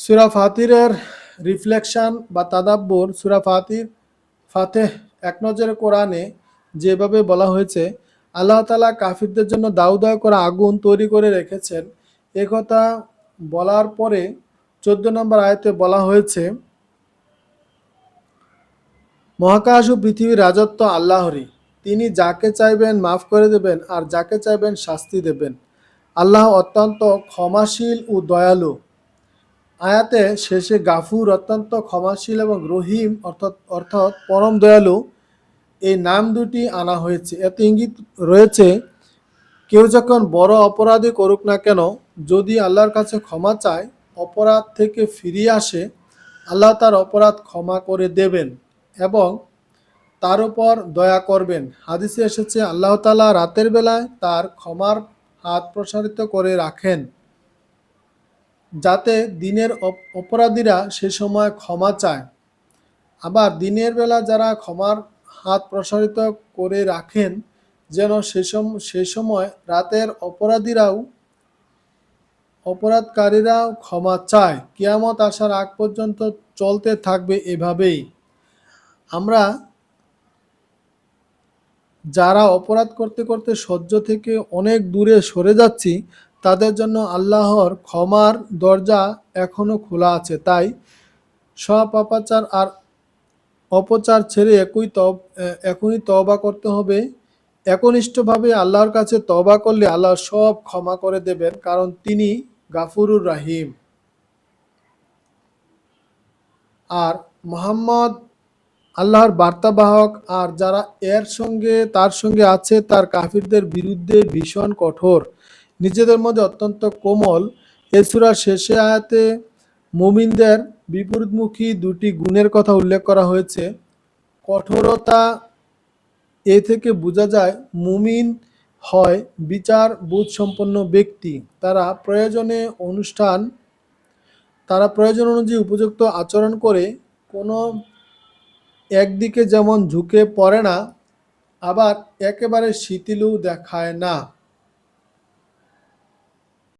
সূরা ফাতিরের reflection বা তাদাব্বুর সূরা Fatih এক নজরে কোরআনে যেভাবে বলা হয়েছে, আল্লাহ তাআলা কাফিরদের জন্য দাউ দাউ করে আগুন তৈরি করে রেখেছেন, একথা বলার পরে 14 নম্বর আয়াতে বলা হয়েছে, মহাকাশ ও পৃথিবীর রাজত্ব আল্লাহরই, তিনি যাকে চাইবেন মাফ করে দেবেন আর যাকে চাইবেন শাস্তি দেবেন। আল্লাহ অত্যন্ত ক্ষমাশীল ও দয়ালু। আয়াতে শেষে গাফুর অত্যন্ত ক্ষমাশীল এবং রহিম অর্থাৎ পরম দয়ালু এই নাম দুটি আনা হয়েছে। এতে ইঙ্গিত রয়েছে, কেউ যখন বড় অপরাধী করুক না কেন, যদি আল্লাহর কাছে ক্ষমা চায়, অপরাধ থেকে ফিরিয়ে আসে, আল্লাহ তার অপরাধ ক্ষমা করে দেবেন এবং তার উপর দয়া করবেন। হাদিসে এসেছে, আল্লাহ তাআলা রাতের বেলায় তার ক্ষমার হাত প্রসারিত করে রাখেন, যাতে দিনের অপরাধীরা সে সময় ক্ষমা চায়। আবার দিনের বেলা যারা ক্ষমার হাত প্রসারিত করে রাখেন, যেন সে সময় রাতের অপরাধকারীরাও ক্ষমা চায়। কিয়ামত আসার আগ পর্যন্ত চলতে থাকবে এভাবেই। আমরা যারা অপরাধ করতে করতে সহ্য থেকে অনেক দূরে সরে যাচ্ছি, তাদের জন্য আল্লাহর ক্ষমার দরজা এখনো খোলা আছে। তাই সব পাপাচার আর অপচার ছেড়ে এখনই তওবা করতে হবে। একনিষ্ঠভাবে আল্লাহর কাছে তওবা করলে আল্লাহ সব ক্ষমা করে দেবেন, কারণ তিনি গাফুরুর রাহিম। আর মুহাম্মদ আল্লাহর বার্তাবাহক, আর যারা তার সঙ্গে আছে তার কাফিরদের বিরুদ্ধে ভীষণ কঠোর, নিজেদের মধ্যে অত্যন্ত কোমল। এ সূরার শেষে আয়াতে মুমিনদের বিপরীতমুখী দুটি গুণের কথা উল্লেখ করা হয়েছে। কঠোরতা, এ থেকে বোঝা যায় মুমিন হয় বিচার বোধ সম্পন্ন ব্যক্তি। তারা প্রয়োজন অনুযায়ী উপযুক্ত আচরণ করে, কোনো একদিকে যেমন ঝুঁকে পড়ে না, আবার একেবারে শিথিলও দেখায় না।